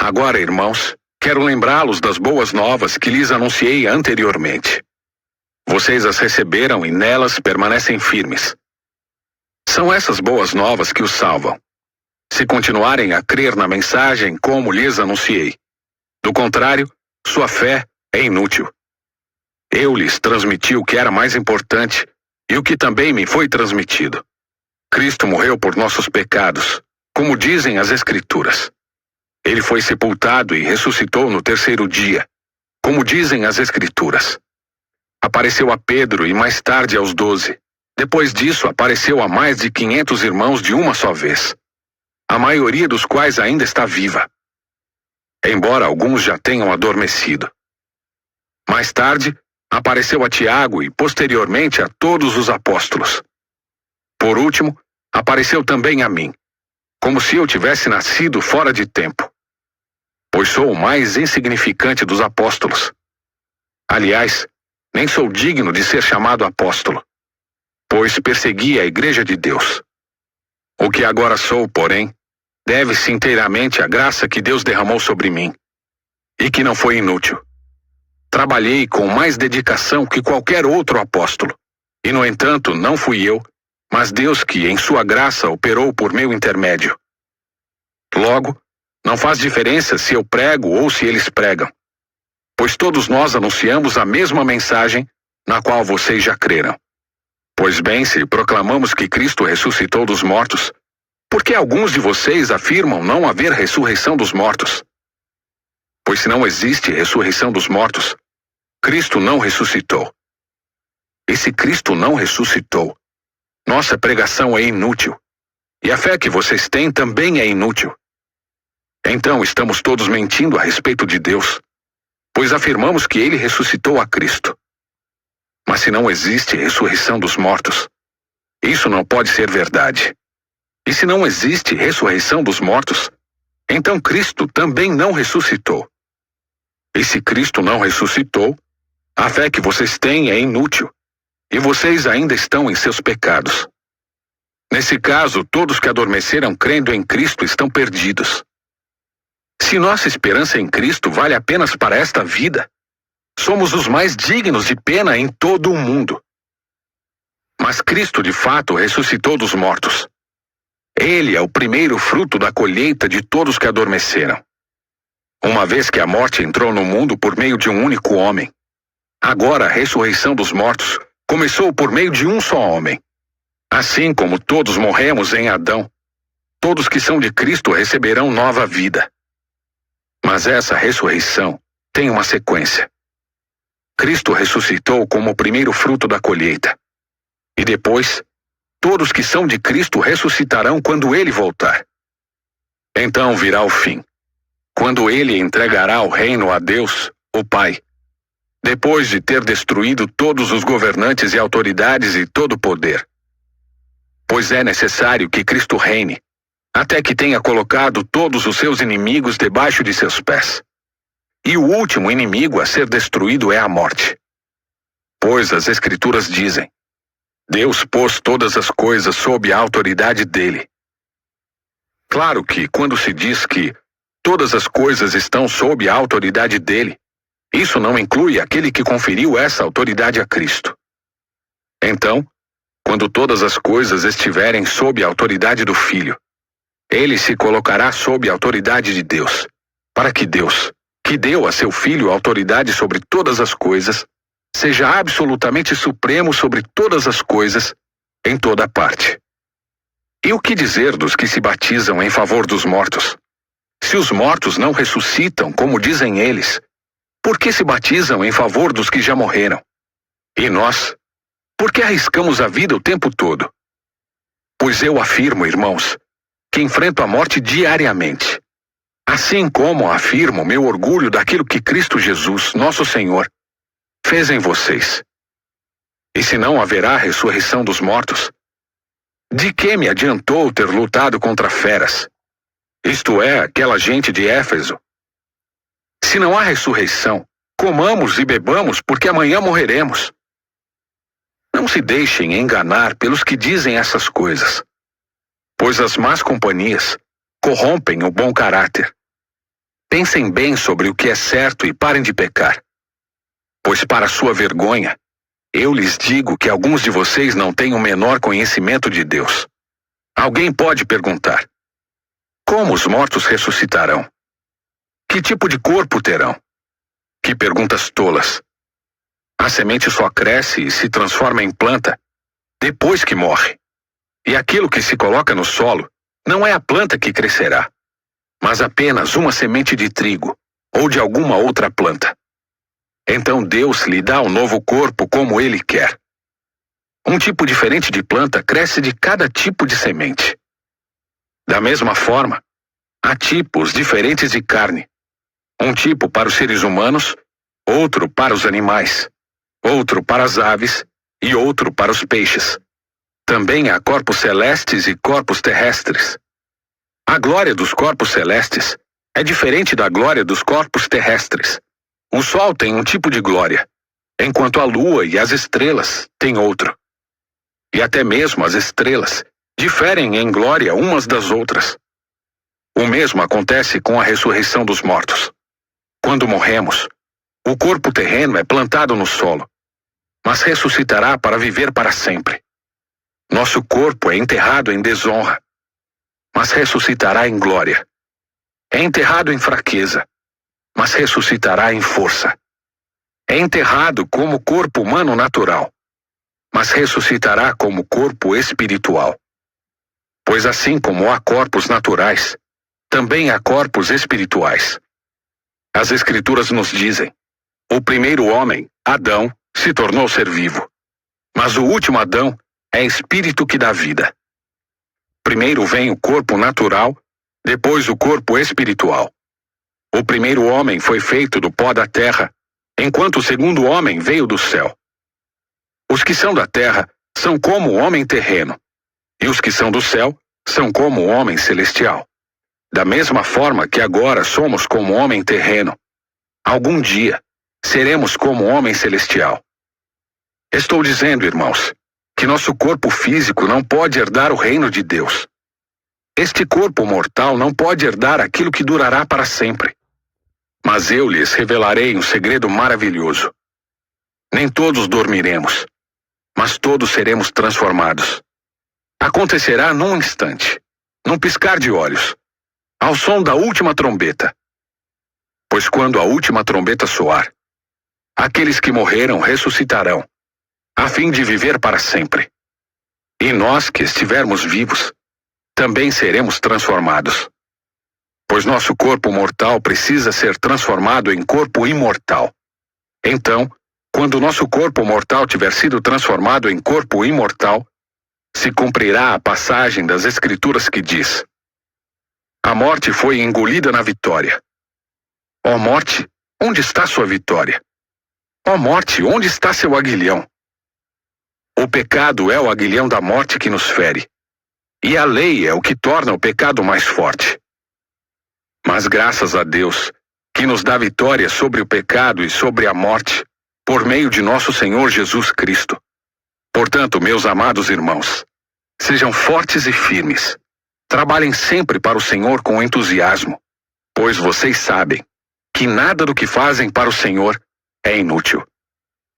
Agora, irmãos, quero lembrá-los das boas novas que lhes anunciei anteriormente. Vocês as receberam e nelas permanecem firmes. São essas boas novas que os salvam, se continuarem a crer na mensagem como lhes anunciei. Do contrário, sua fé é inútil. Eu lhes transmiti o que era mais importante e o que também me foi transmitido. Cristo morreu por nossos pecados, como dizem as Escrituras. Ele foi sepultado e ressuscitou no terceiro dia, como dizem as Escrituras. Apareceu a Pedro e mais tarde aos 12. Depois disso, apareceu a mais de 500 irmãos de uma só vez, a maioria dos quais ainda está viva, embora alguns já tenham adormecido. Mais tarde, apareceu a Tiago e, posteriormente, a todos os apóstolos. Por último, apareceu também a mim, como se eu tivesse nascido fora de tempo, pois sou o mais insignificante dos apóstolos. Aliás, nem sou digno de ser chamado apóstolo, pois persegui a Igreja de Deus. O que agora sou, porém, deve-se inteiramente à graça que Deus derramou sobre mim, e que não foi inútil. Trabalhei com mais dedicação que qualquer outro apóstolo, e no entanto não fui eu, mas Deus que, em sua graça, operou por meu intermédio. Logo, não faz diferença se eu prego ou se eles pregam, pois todos nós anunciamos a mesma mensagem na qual vocês já creram. Pois bem, se proclamamos que Cristo ressuscitou dos mortos, por que alguns de vocês afirmam não haver ressurreição dos mortos? Pois se não existe ressurreição dos mortos, Cristo não ressuscitou. E se Cristo não ressuscitou, nossa pregação é inútil, e a fé que vocês têm também é inútil. Então estamos todos mentindo a respeito de Deus, pois afirmamos que Ele ressuscitou a Cristo. Mas se não existe ressurreição dos mortos, isso não pode ser verdade. E se não existe ressurreição dos mortos, então Cristo também não ressuscitou. E se Cristo não ressuscitou, a fé que vocês têm é inútil, e vocês ainda estão em seus pecados. Nesse caso, todos que adormeceram crendo em Cristo estão perdidos. Se nossa esperança em Cristo vale apenas para esta vida, somos os mais dignos de pena em todo o mundo. Mas Cristo de fato ressuscitou dos mortos. Ele é o primeiro fruto da colheita de todos que adormeceram. Uma vez que a morte entrou no mundo por meio de um único homem, agora a ressurreição dos mortos começou por meio de um só homem. Assim como todos morremos em Adão, todos que são de Cristo receberão nova vida. Mas essa ressurreição tem uma sequência. Cristo ressuscitou como o primeiro fruto da colheita. E depois, todos que são de Cristo ressuscitarão quando Ele voltar. Então virá o fim, quando Ele entregará o reino a Deus, o Pai, depois de ter destruído todos os governantes e autoridades e todo o poder. Pois é necessário que Cristo reine, até que tenha colocado todos os seus inimigos debaixo de seus pés. E o último inimigo a ser destruído é a morte. Pois as Escrituras dizem: Deus pôs todas as coisas sob a autoridade dele. Claro que, quando se diz que todas as coisas estão sob a autoridade dele, isso não inclui aquele que conferiu essa autoridade a Cristo. Então, quando todas as coisas estiverem sob a autoridade do Filho, ele se colocará sob a autoridade de Deus, para que Deus, que deu a seu Filho autoridade sobre todas as coisas, seja absolutamente supremo sobre todas as coisas, em toda parte. E o que dizer dos que se batizam em favor dos mortos? Se os mortos não ressuscitam, como dizem eles, por que se batizam em favor dos que já morreram? E nós, por que arriscamos a vida o tempo todo? Pois eu afirmo, irmãos, que enfrento a morte diariamente, assim como afirmo meu orgulho daquilo que Cristo Jesus, nosso Senhor, fez em vocês. E se não haverá ressurreição dos mortos, de que me adiantou ter lutado contra feras, isto é, aquela gente de Éfeso? Se não há ressurreição, comamos e bebamos, porque amanhã morreremos. Não se deixem enganar pelos que dizem essas coisas, pois as más companhias corrompem o bom caráter. Pensem bem sobre o que é certo e parem de pecar. Pois para sua vergonha, eu lhes digo que alguns de vocês não têm o menor conhecimento de Deus. Alguém pode perguntar: como os mortos ressuscitarão? Que tipo de corpo terão? Que perguntas tolas! A semente só cresce e se transforma em planta depois que morre. E aquilo que se coloca no solo não é a planta que crescerá, mas apenas uma semente de trigo ou de alguma outra planta. Então Deus lhe dá um novo corpo como Ele quer. Um tipo diferente de planta cresce de cada tipo de semente. Da mesma forma, há tipos diferentes de carne. Um tipo para os seres humanos, outro para os animais, outro para as aves e outro para os peixes. Também há corpos celestes e corpos terrestres. A glória dos corpos celestes é diferente da glória dos corpos terrestres. O sol tem um tipo de glória, enquanto a lua e as estrelas têm outro. E até mesmo as estrelas diferem em glória umas das outras. O mesmo acontece com a ressurreição dos mortos. Quando morremos, o corpo terreno é plantado no solo, mas ressuscitará para viver para sempre. Nosso corpo é enterrado em desonra, mas ressuscitará em glória. É enterrado em fraqueza, mas ressuscitará em força. É enterrado como corpo humano natural, mas ressuscitará como corpo espiritual. Pois assim como há corpos naturais, também há corpos espirituais. As Escrituras nos dizem: o primeiro homem, Adão, se tornou ser vivo, mas o último Adão é espírito que dá vida. Primeiro vem o corpo natural, depois o corpo espiritual. O primeiro homem foi feito do pó da terra, enquanto o segundo homem veio do céu. Os que são da terra são como o homem terreno, e os que são do céu são como o homem celestial. Da mesma forma que agora somos como o homem terreno, algum dia seremos como o homem celestial. Estou dizendo, irmãos, que nosso corpo físico não pode herdar o reino de Deus. Este corpo mortal não pode herdar aquilo que durará para sempre. Mas eu lhes revelarei um segredo maravilhoso. Nem todos dormiremos, mas todos seremos transformados. Acontecerá num instante, num piscar de olhos, ao som da última trombeta. Pois quando a última trombeta soar, aqueles que morreram ressuscitarão, a fim de viver para sempre. E nós que estivermos vivos, também seremos transformados. Pois nosso corpo mortal precisa ser transformado em corpo imortal. Então, quando nosso corpo mortal tiver sido transformado em corpo imortal, se cumprirá a passagem das Escrituras que diz: a morte foi engolida na vitória. Ó morte, onde está sua vitória? Ó morte, onde está seu aguilhão? O pecado é o aguilhão da morte que nos fere, e a lei é o que torna o pecado mais forte. Mas graças a Deus, que nos dá vitória sobre o pecado e sobre a morte, por meio de nosso Senhor Jesus Cristo. Portanto, meus amados irmãos, sejam fortes e firmes. Trabalhem sempre para o Senhor com entusiasmo, pois vocês sabem que nada do que fazem para o Senhor é inútil.